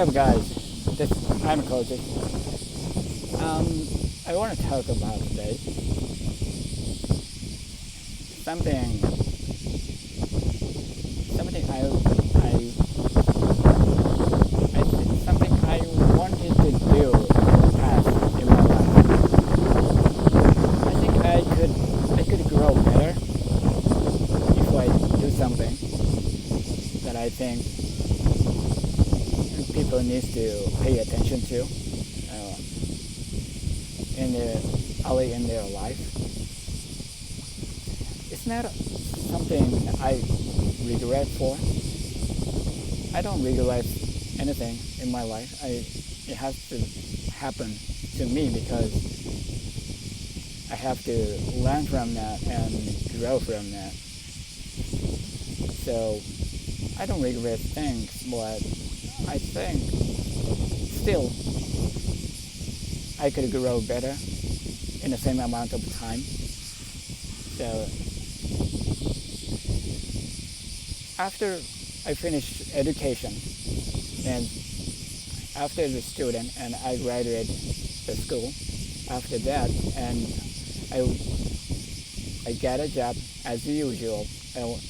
up, guys? I'm Koji. I want to talk about today something, something something I wanted to do in the past in my life. I think I could grow better if I do something that I think people need to pay attention to early in their life. It's not something I regret for. I don't regret anything in my life. It has to happen to me because I have to learn from that and grow from that. So I don't regret things, but I think still I could grow better in the same amount of time. So after I finished education and after the student and I graduated the school, after that and I got a job as usual,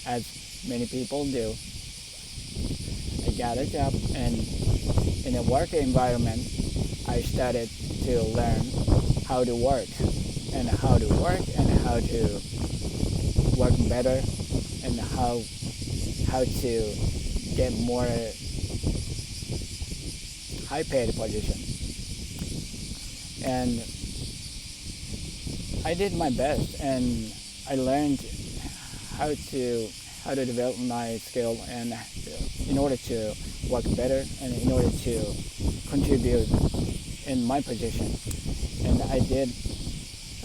as many people do. I got a job, and in a work environment I started to learn how to work and how to work better and how to get more high paid position. And I did my best, and I learned how to develop my skill and in order to work better and in order to contribute in my position. And I did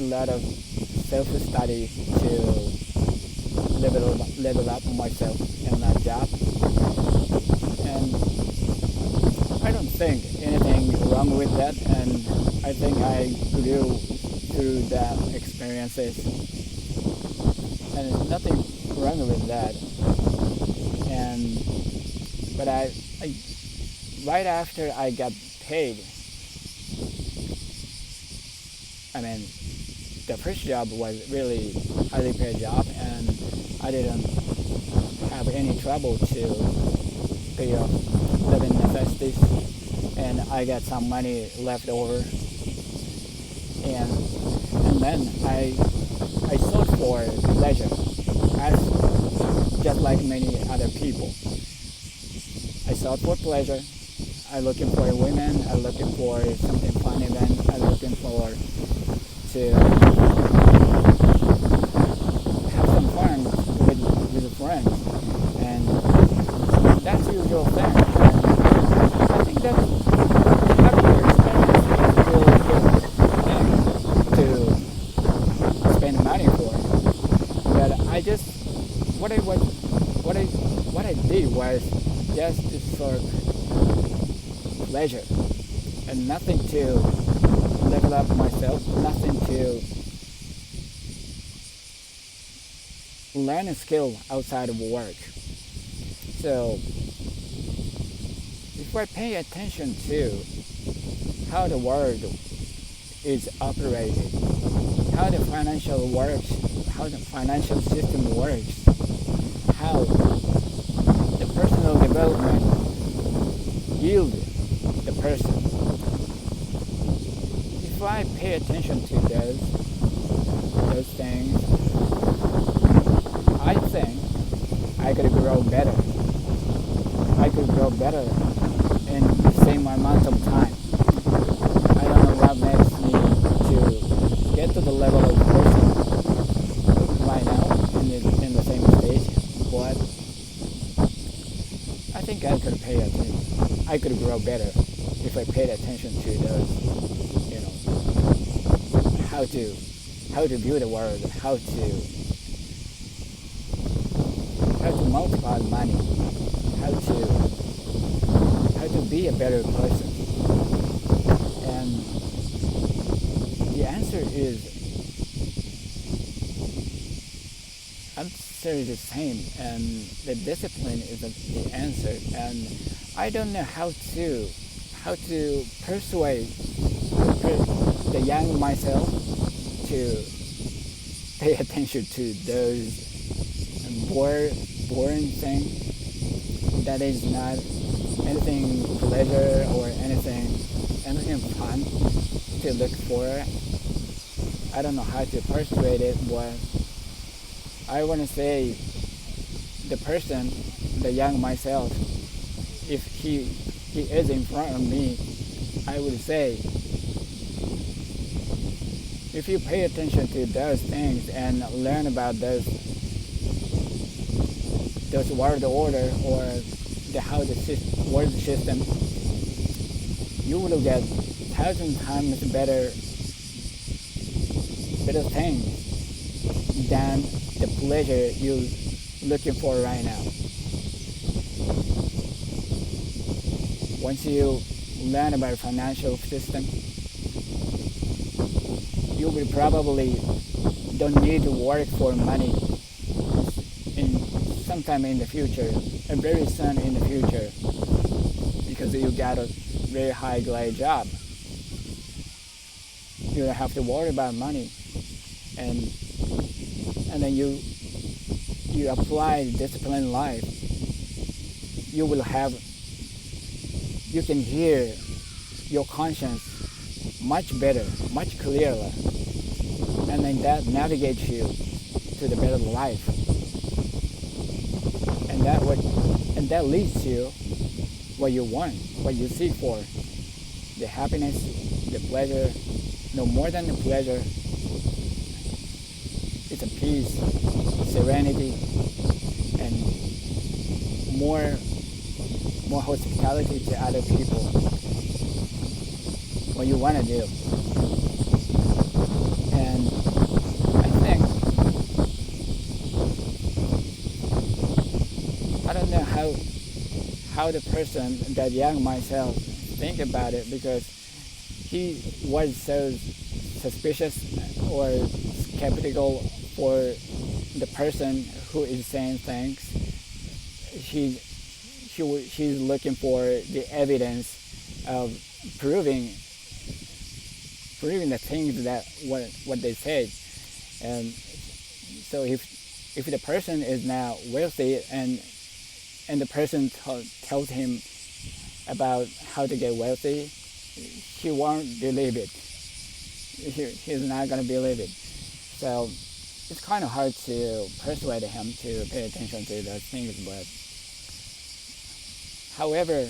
a lot of self-study to level up myself in that job. And I don't think anything wrong with that, and I think I grew through that experiences, and nothing wrong with that. But I right after I got paid, I mean, the first job was really highly paid job, and I didn't have any trouble to pay off living necessities, and I got some money left over, and then I sought for pleasure, as just like many other people. I sought for pleasure. I'm looking for women. I'm looking for something fun event. I'm looking for to have some fun with a friend, and that's the usual thing. And I think that having your experience is a really good thing to spend money for. But I just what I did was just to sort pleasure and nothing to level up myself, nothing to learn a skill outside of work. So if I pay attention to how the world is operated, how the financial system works, how the personal development yield the person. If I pay attention to those things, I think I could grow better. I could grow better in the same amount of time. I don't know what makes me to get to the level of person right now in the same stage, but I think I could pay attention. I could grow better if I paid attention to those, how to view the world, how to multiply money, how to be a better person. And the answer is the same, and the discipline is the answer. And I don't know how to persuade the young myself to pay attention to those boring things that is not anything pleasure or anything fun to look for. I don't know how to persuade it, but I want to say the young myself, if he is in front of me, I would say, if you pay attention to those things and learn about those world order or how the world system, you will get 1,000 times better things than the pleasure you're looking for right now. Once you learn about financial system, you will probably don't need to work for money in sometime in the future, and very soon in the future, because you got a very high grade job. You don't have to worry about money, and then you apply disciplined life. You can hear your conscience much better, much clearer, and then that navigates you to the better life, and that leads to what you want, what you seek for, the happiness, the pleasure. No more than the pleasure, it's a peace, serenity, and more hospitality to other people. What you want to do. And I think, I don't know how the person, that young myself, think about it, because he was so suspicious or skeptical for the person who is saying things. She's looking for the evidence of proving the things that what they say. And so if the person is now wealthy and the person tells him about how to get wealthy, he won't believe it. He's not going to believe it. So it's kind of hard to persuade him to pay attention to those things. But however,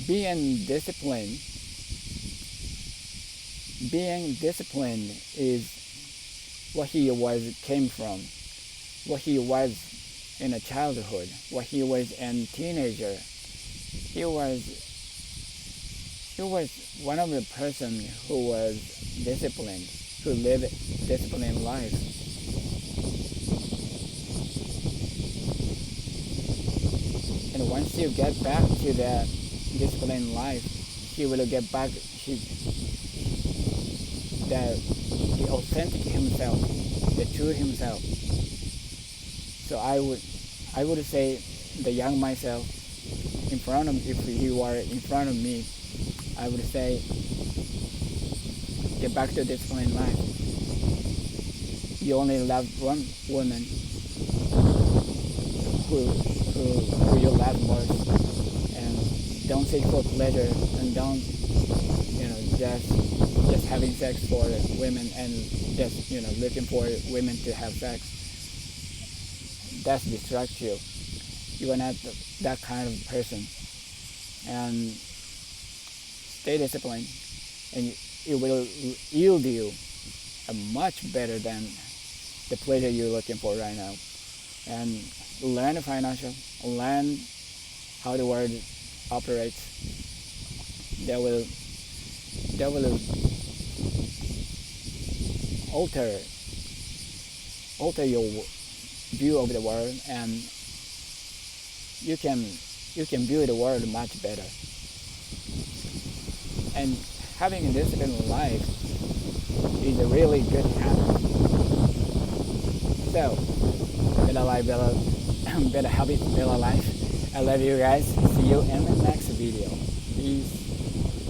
being disciplined is what he came from, what he was in a childhood, what he was in teenager. He was one of the person who was disciplined, who lived disciplined life. And once you get back to that disciplined life, he will get back the authentic himself, the true himself. So I would say the young myself, if you are in front of me, I would say, get back to disciplined life. You only love one woman who you love most, and don't seek for pleasure, and don't just having sex for women and just looking for women to have sex. That distracts you. You are not that kind of person. And stay disciplined, and it will yield you a much better than the pleasure you're looking for right now. And learn the financial, learn how the world operates. That will alter your view of the world, and you can view the world much better. And having a disciplined life is a really good habit. So, better life, better, better habit, better life. I love you guys. See you in the next